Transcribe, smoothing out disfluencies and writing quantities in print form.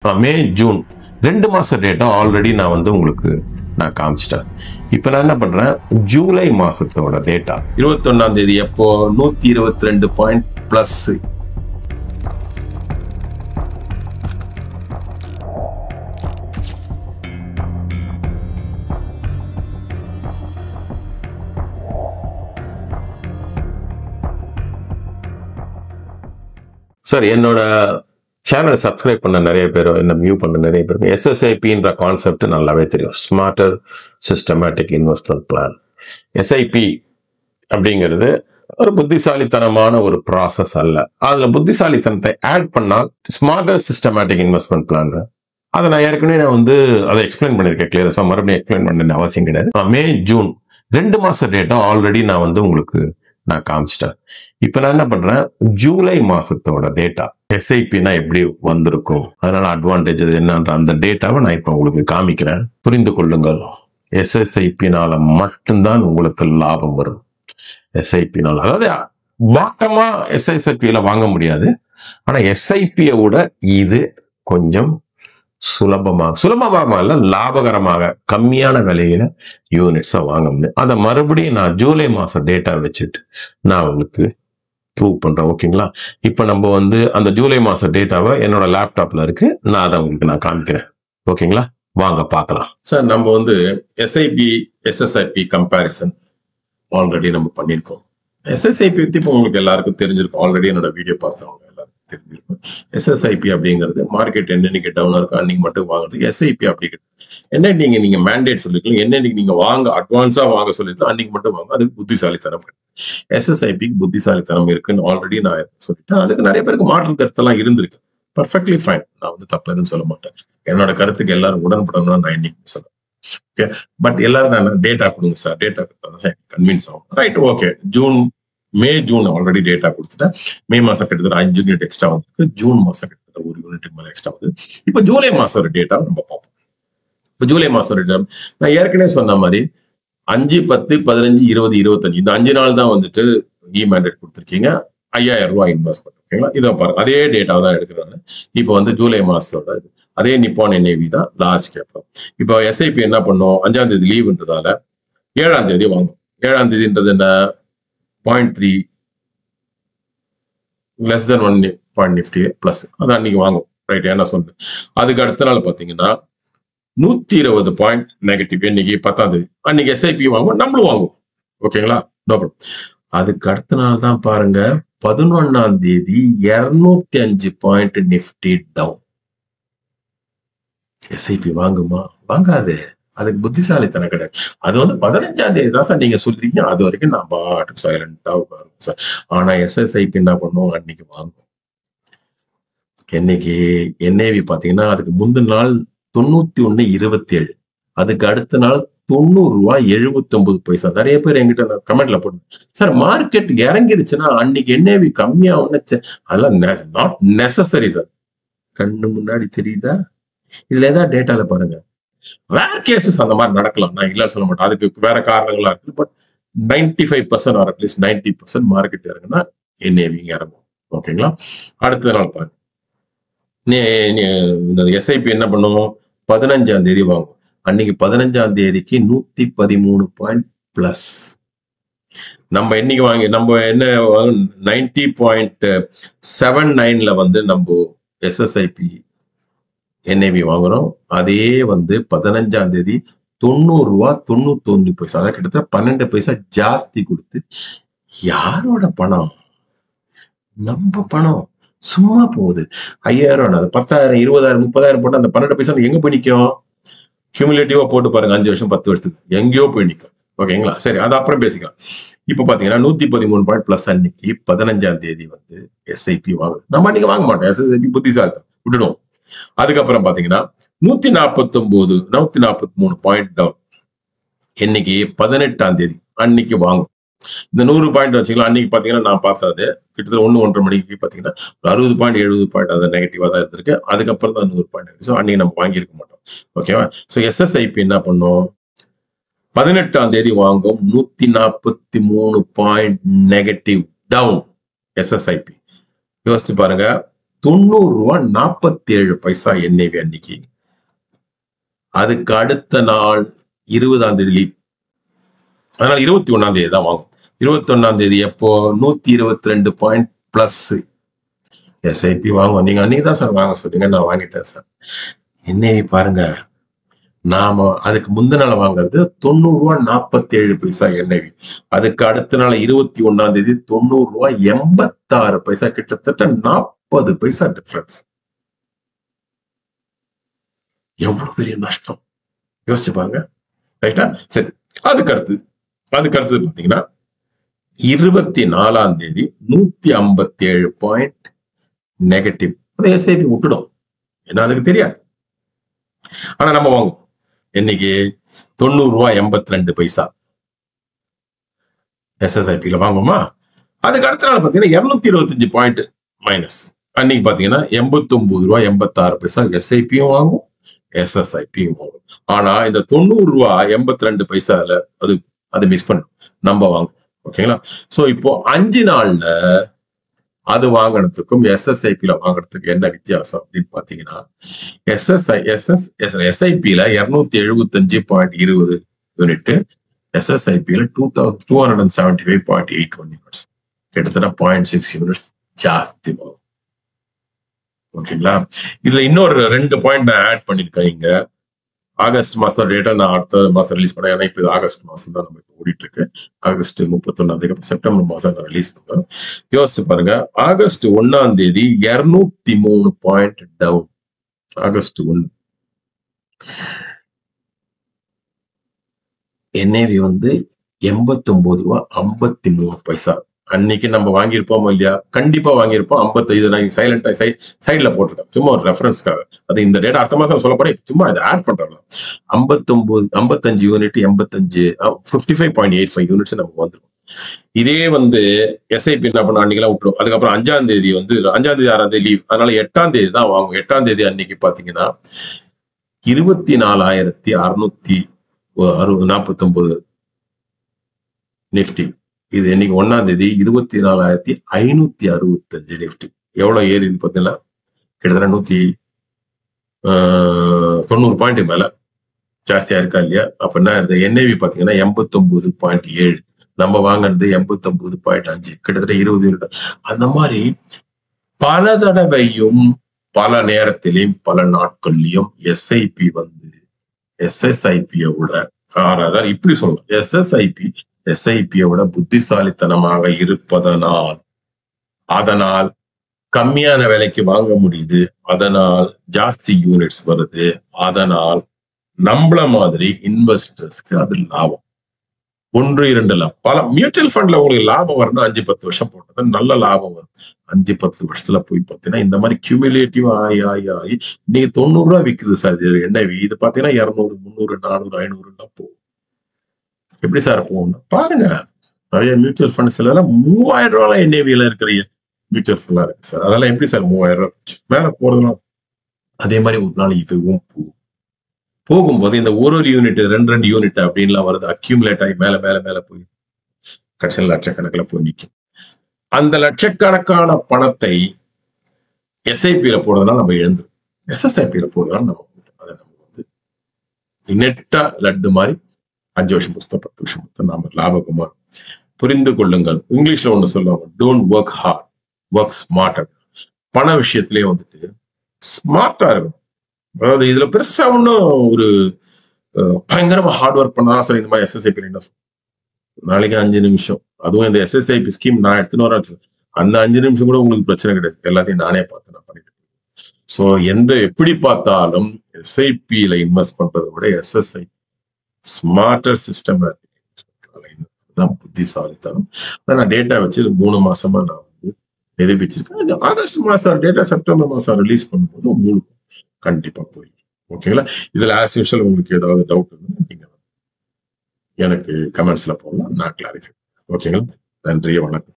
May June 2 மாச data already நான் வந்து உங்களுக்கு நான் காமிச்சிட்டேன். இப்போ நான் என்ன பண்றேன், ஜூலை மாசத்தோட டேட்டா 21ஆம் தேதி எப்போ 122 பாயிண்ட் பிளஸ். சார், என்னோட சேனலை சப்ஸ்கிரைப் பண்ண நிறைய பேர், என்ன வியூ பண்ண நிறைய பேர் எஸ்எஸ்ஐபின்ற கான்செப்ட் நல்லாவே தெரியும். Smarter systematic investment plan. SIP அப்படிங்கிறது ஒரு புத்திசாலித்தனமான ஒரு ப்ராசஸ் அல்ல. அதுல புத்திசாலித்தனத்தை ஆட் பண்ணால் ஸ்மார்ட்டர் சிஸ்டமேட்டிக் இன்வெஸ்ட்மெண்ட் பிளான். அதை நான் ஏற்கனவே அதை எக்ஸ்பிளைன் பண்ணியிருக்கேன் கிளியரா. மறுபடியும் எக்ஸ்பிளைன் பண்ண அவசியம் கிடையாது. மே ஜூன் 2 மாச டேட்டா ஆல்ரெடி நான் உங்களுக்கு நான் காமிச்சிட்டேன். இப்போ நான் என்ன பண்றேன், ஜூலை மாசத்தோட டேட்டா எஸ்ஐபினா எப்படி வந்திருக்கும், அதனால அட்வான்டேஜ் என்னன்ற அந்த டேட்டாவை நான் இப்போ உங்களுக்கு காமிக்கிறேன். புரிந்து கொள்ளுங்கள். எஸ்எஸ்ஐபினால மட்டும்தான் உங்களுக்கு லாபம் வரும். எஸ்ஐபினால, அதாவது பாட்டமா எஸ்எஸ்ஐபியில வாங்க முடியாது. ஆனா எஸ்ஐபியை விட இது கொஞ்சம் சுலபமாக இல்ல, லாபகரமாக கம்மியான விலையில யூனிட்ஸை வாங்க முடியும். அதை மறுபடியும் நான் ஜூலை மாசம் டேட்டா வச்சுட்டு நான் உங்களுக்கு ப்ரூவ் பண்றேன். ஓகேங்களா? இப்ப நம்ம அந்த ஜூலை மாச டேட்டாவை என்னோட லேப்டாப்ல இருக்கு, நான் அதை உங்களுக்கு நான் காமிக்கிறேன். ஓகேங்களா? வாங்க பார்க்கலாம். சார், நம்ம எஸ்ஐபி எஸ்எஸ்ஐபி கம்பேரிசன் ஆல்ரெடி நம்ம பண்ணியிருக்கோம். எஸ்எஸ்ஐபி பத்தி இப்போ உங்களுக்கு எல்லாருக்கும் தெரிஞ்சிருக்கும். ஆல்ரெடி என்னோட வீடியோ பார்த்தவங்க எல்லாருக்கும் தெரிஞ்சிருக்கும். எஸ்எஸ்ஐபி அப்படிங்கிறது மார்க்கெட் என்னன்னைக்கு டவுனா இருக்கும் அன்னைக்கு மட்டும் வாங்குறது. எஸ்ஐபி அப்படிங்கிறது என்ன, நீங்க மேண்டேட் சொல்லிக்கலாம், என்னன்னைக்கு நீங்க வாங்க அட்வான்ஸா வாங்க சொல்லிருக்கலாம் அன்னைக்கு மட்டும் வாங்க. அதுக்கு புத்திசாலித்தனம். எஸ்எஸ்ஐபிக்கு புத்திசாலித்தனம் இருக்குன்னு ஆல்ரெடி நான் சொல்லிட்டேன். அதுக்கு நிறைய பேருக்கு மாற்று கருத்தெல்லாம் இருந்திருக்கு. பர்ஃபெக்ட்லி ஃபைன், நான் தப்புன்னு சொல்ல மாட்டேன். என்னோட கருத்துக்கு எல்லாரும் உடன்படணும்னு நான் இன்னைக்கு சொல்றேன். ஓகே, பட் எல்லாரும் நான் டேட்டா கொடுங்க சார், டேட்டா கொடுத்தா கன்வின்ஸ் ஆகும். Right, okay. May June already data கொடுத்துட்டேன். மே மாசம் கிட்டத்தட்ட 5 யூனிட் எக்ஸ்ட்ரா வந்து, ஜூன் மாசம் கிட்டத்தட்ட 1 யூனிட் மேல எக்ஸ்ட்ரா வந்து. இப்போ ஜூலை மாசம் ஒரு டேட்டா நம்ம பார்ப்போம். இப்போ ஜூலை மாசம் ஒரு டேட்டா நான் ஏற்கனவே சொன்ன மாதிரி 5, 10, 15, 20, 25 இந்த 5 நாள் தான் இ மேண்டேட் கொடுத்துருக்கீங்க. 5000 ரூபாய் இன்வெஸ்ட்மெண்ட். ஓகேங்களா? இதை பாருங்க, அதே டேட்டா தான் எடுக்கிறாங்க. இப்போ ஜூலை மாசத்தோட அதே நிப்பான் என்ஏவி தான் லார்ஜ் கேப். இப்போ எஸ்ஐபி என்ன பண்ணும், 5ஆம் தேதி லீவுன்றதால 7ஆம் தேதி வாங்கும். 7ஆம் தேதின்றது என்ன, 0.3 less than 1 point nifty plus, அது அன்னைக்கு வாங்கும். ரைட், என்ன சொல்றது. அதுக்கு அடுத்த நாள் பாத்தீங்கன்னா 120 பாயிண்ட் நெகட்டிவ். இன்னைக்கு 10ஆம் தேதி அன்னைக்கு எஸ்ஐபி வாங்கும், நம்மளும் வாங்குவோம். ஓகேங்களா? No problem. அதுக்கு அடுத்த நாள் தான் பாருங்க 11ஆம் தேதி 205 பாயிண்ட் நிஃப்டி டவுன். எஸ்ஐபி வாங்குமா? வாங்காது. அதுக்கு புத்திசாலித்தனம் கிடையாது. அது 15ஆம் தேதி தான் சார் நீங்க சொல்றீங்க. அது வரைக்கும் நான் பாட்டுக்கு சைலண்டா உட்காருங்க சார். ஆனா எஸ்எஸ்ஐபி என்ன பண்ணுவோம், அன்னைக்கு வாங்குவோம். என்னைக்கு என்ஏவி பாத்தீங்கன்னா அதுக்கு முந்தின நாள் 91.27, அதுக்கு அடுத்த நாள் 90 ரூபாய் 79 பைசா. நிறைய பேர் என்கிட்ட கமெண்ட்ல போடுங்க, சார் மார்க்கெட் இறங்கிருச்சுன்னா அன்னைக்கு என்ஏவி கம்மியாகும். அதெல்லாம் நாட் நெசசரி சார். கண்ணு முன்னாடி தெரியுதா? இதுல ஏதாவது டேட்டால பாருங்க. வேற கேசஸ் அந்த மாதிரி நடக்கலாம், நான் இல்ல சொல்ல மாட்டேன். அதுக்கு வேற காரணங்களா இருக்கு. பட் 95% ஆர் அட்லீஸ்ட் 90% மார்க்கெட் இறங்குனா என்ஏவி இறங்கும். ஓகேங்களா? அடுத்த நாள் பாருங்க, எஸ்ஐபி என்ன பண்ணுவோம், 15ஆம் தேதி வாங்கும். அன்னைக்கு 15ஆம் தேதிக்கு 113 பாயிண்ட் பிளஸ். நம்ம என்னைக்கு வாங்கி நம்ம என்ன 90.79ல நம்ம எஸ்எஸ்ஐபி என்ஏவி வாங்குறோம். அதே 15ஆம் தேதி 90 ரூபா 91 பைசா, அதாவது கிட்டத்தட்ட 12 பைசா ஜாஸ்தி கொடுத்து. யாரோட பணம்? நம்ம பணம் சும்மா போகுது. 5000, 10,000, 20,000, 30,000 போட்டு அந்த 12 பைசா எங்க போய் நிற்கும்? கியூமுலேட்டிவா போட்டு பாருங்க, 5 வருஷம் 10 வருஷத்துக்கு எங்கேயோ போய் நிற்கும். ஓகேங்களா? சரி, அது அப்புறம் பேசிக்கலாம். இப்ப பாத்தீங்கன்னா 113 பாயிண்ட் பிளஸ் அன்னைக்கு 15ஆம் தேதி எஸ்ஐபி வாங்குது. நம்ம அன்னைக்கு வாங்க மாட்டோம். எஸ்ஐபி புத்திசாலித்தனம் விட்டுடுவோம். அதுக்கப்புறம் பாத்தீங்கன்னா 143 பாயிண்ட் டவுன். இன்னைக்கு 18ஆம் தேதி அன்னைக்கு வாங்கும். இந்த 100 பாயிண்ட் வச்சுக்கலாம். அன்னைக்கு பாத்தீங்கன்னா நான் பார்த்தது கிட்டத்தட்ட 1-1.5 மணிக்கு பாத்தீங்கன்னா 60 பாயிண்ட் 70 பாயிண்ட் அது நெகட்டிவா தான் இருந்திருக்கு. அதுக்கப்புறம் தான் 100 பாயிண்ட். ஸோ அன்னைக்கு நம்ம வாங்கியிருக்க மாட்டோம். ஓகேவா? ஸோ எஸ்எஸ்ஐபி என்ன பண்ணும், 18ஆம் தேதி வாங்கும். 143 பாயிண்ட் நெகட்டிவ் டவுன் எஸ்எஸ்ஐபி. யோசிச்சு பாருங்க, ₹90.47 NAV அன்னைக்கு. அதுக்கு அடுத்த நாள் 20ஆம் தேதி, அதனால 21ஆம் தேதி தான் வாங்கும். 21ஆம் தேதி எப்போ 122 பாயிண்ட் பிளஸ் எஸ்ஐபி வாங்குவோம். நீங்க அன்னைக்கு தான் சார் வாங்க சொல்றீங்க, நான் வாங்கிட்டேன் சார். NAV பாருங்க, நாம அதுக்கு முந்தின நாள் வாங்குறது ₹90.47 NAV. அதுக்கு அடுத்த நாள் 21ஆம் தேதி ₹90.86, கிட்டத்தட்ட 40 பைசா டிஃபரன்ஸ். எவ்வளவு பெரிய நஷ்டம் யோசிச்சு பாருங்க. ரைட்டா? சரி, அதுக்கு அடுத்தது பாத்தீங்கன்னா 24ஆம் தேதி 157 பாயிண்ட் நெகட்டிவ். அதை எஸ்ஐபி விட்டுடும், ஏன்னா அதுக்கு தெரியாது. ஆனா நம்ம வாங்குவோம். இன்னைக்கு ₹90.82 SSIP வாங்குவோமா? அதுக்கு அடுத்த நாள் பாத்தீங்கன்னா 225 பாயிண்ட் மைனஸ். அன்னைக்கு பாத்தீங்கன்னா ₹89.86 எஸ்ஐபியும் வாங்கும், SSIPயும் வாங்கும். ஆனா இந்த ₹90.82 அது மிஸ் பண்ணும், நம்ம வாங்கும். ஓகேங்களா? சோ இப்போ 5 நாள்ல அது வாங்கினதுக்கும் SSIPல வாங்குறதுக்கு என்ன வித்தியாசம் அப்படின்னு பாத்தீங்கன்னா, SIPல 275.20 யூனிட், SSIPல 275.81 யூனிட்ஸ், கிட்டத்தட்ட 0.6 யூனிட்ஸ் ஜாஸ்தி வரும். ஓகேங்களா? இதுல இன்னொரு 2 பாயிண்ட் நான் ஆட் பண்ணிருக்கேன். இங்க ஆகஸ்ட் மாசம் டேட்டா நான் அடுத்த மாசம் ரிலீஸ் பண்ணேன். ஏன்னா இப்போ இது ஆகஸ்ட் மாசம் தான் நம்ம ஓடிட்டு இருக்கு. ஆகஸ்ட் 31ஆம் தேதி, செப்டம்பர் மாசம் நான் ரிலீஸ் பண்ணுவேன். யோசிச்சு பாருங்க, ஆகஸ்ட் 1ஆம் தேதி 203 பாயிண்ட் டவுன். August 1 NAV ₹89.53. அன்னைக்கு நம்ம வாங்கியிருப்போம் இல்லையா? கண்டிப்பா வாங்கியிருப்போம். 55 நான் சைலண்டா சைட்ல போட்டிருக்கேன், சும்மா ஒரு ரெஃபரன்ஸ்க்காக. அது இந்த டேட்டா அடுத்த மாசம் சொல்ல போறேன், சும்மா இதை ஆட் பண்றேன். 55 யூனிட் 55.85 யூனிட்ஸ் நமக்கு வந்துடும். இதே SIP என்ன பண்ண அன்னைக்கெல்லாம் விட்டுரும். அதுக்கப்புறம் 5ஆம் தேதி 6ஆம் தேதி லீவ், அதனால 8ஆம் தேதி தான் வாங்கும். 8ஆம் தேதி அன்னைக்கு பாத்தீங்கன்னா 24,649 நிப்டி. இது இன்னைக்கு 1ஆம் தேதி 24,565 நிப்டி. எவ்வளவு ஏறி பார்த்தீங்களா? கிட்டத்தட்ட 190 பாயிண்ட் மேல ஜாஸ்தியா இருக்கா இல்லையா? அப்ப என்ன NAV பாத்தீங்கன்னா 89.7, நம்ம வாங்கினது 89.5, கிட்டத்தட்ட 20 யூனிட். அந்த மாதிரி பல தடவையும் பல நேரத்திலையும் பல நாட்கள்லயும் SIP SSIP-ய விட, அதாவது இப்படி சொல்லணும், SSIP-ய விட புத்திசாலித்தனமாக இருப்பதனால், அதனால் கம்மியான விலைக்கு வாங்க முடியுது, அதனால் ஜாஸ்தி யூனிட்ஸ் வருது, அதனால் நம்மள மாதிரி இன்வெஸ்டர்ஸ்க்கு அது லாபம். 1-2 லாபம். பல மியூச்சுவல் ஃபண்ட்ல உங்களுக்கு லாபம் வரணும், 5-10 வருஷம் போட்டது நல்ல லாபம் வரும். 5-10 வருஷத்துல போய் பார்த்தீங்கன்னா இந்த மாதிரி கியூமுலேட்டிவ் ஆகி நீங்க ₹90 விக்குது சார் NAV. இது பாத்தீங்கன்னா 200, 300, 400, 500 போகும். எப்படி சார் போகும் பாருங்க. நிறைய மியூச்சுவல் ஃபண்ட்ஸ் எல்லாம் ₹3000 NAV-ல இருக்கிற மியூச்சுவல் ஃபண்டா இருக்கு சார். அதெல்லாம் எப்படி சார் ₹3000 மேல போறதுலாம்? அதே மாதிரி ஒரு நாள் இதுவும் போகும்போது இந்த ஒரு யூனிட் 2 யூனிட் அப்படின்லாம் வருது, அக்யூமுலேட் ஆகி மேல மேல மேல போய் கடைசியில் லட்சக்கணக்கில் போய் நிற்கும். அந்த லட்சக்கணக்கான பணத்தை SIP-ல போடுறதுனால நம்ம எழுந்துரும், SSIP-ல போடுறதுனால நம்ம அதை நம்ம நெட்டா லட்டு மாதிரி 5 வருஷம் புத்தா 10 வருஷம் புத்தா நாம லாபகமா புரிந்து கொள்ளுங்கள். இங்கிலீஷ்ல ஒண்ணு சொல்லுவாங்க, don't work hard, work smarter. பண விஷயத்திலேயே ஸ்மார்ட்டா இருக்கும். அதாவது இதுல பெருசா ஒன்னும் ஒரு பயங்கரமா ஹார்ட் ஒர்க் பண்ணா சார் இந்த மாதிரி SSIP என்ன நாளைக்கு 5 நிமிஷம், அதுவும் இந்த SSIP ஸ்கீம் நான் எடுத்துன்னு வரேன், அந்த 5 நிமிஷம் கூட உங்களுக்கு பிரச்சனை கிடையாது, எல்லாத்தையும் நானே பார்த்து நான் பண்ணிட்டு. ஸோ எப்படி பார்த்தாலும் SIP-ல இன்வெஸ்ட் பண்றதை விட SSIP ஸ்மார்ட்டர் சிஸ்டமேட்டிக் தான் புத்திசாலித்தனம். நான் டேட்டா வச்சு 3 மாசமா நான் நிரூபிச்சிருக்கேன். ஆகஸ்ட் மாசம் டேட்டா செப்டம்பர் மாசம் ரிலீஸ் பண்ணும்போது உங்களுக்கு கண்டிப்பா போய். ஓகேங்களா? இதுல ஆஸ் யூஷுவல் உங்களுக்கு ஏதாவது டவுட் இருந்தா நீங்க எனக்கு கமெண்ட்ஸ்ல போடலாம், நான் கிளாரிஃபை. ஓகேங்களா? நன்றி, வணக்கம்.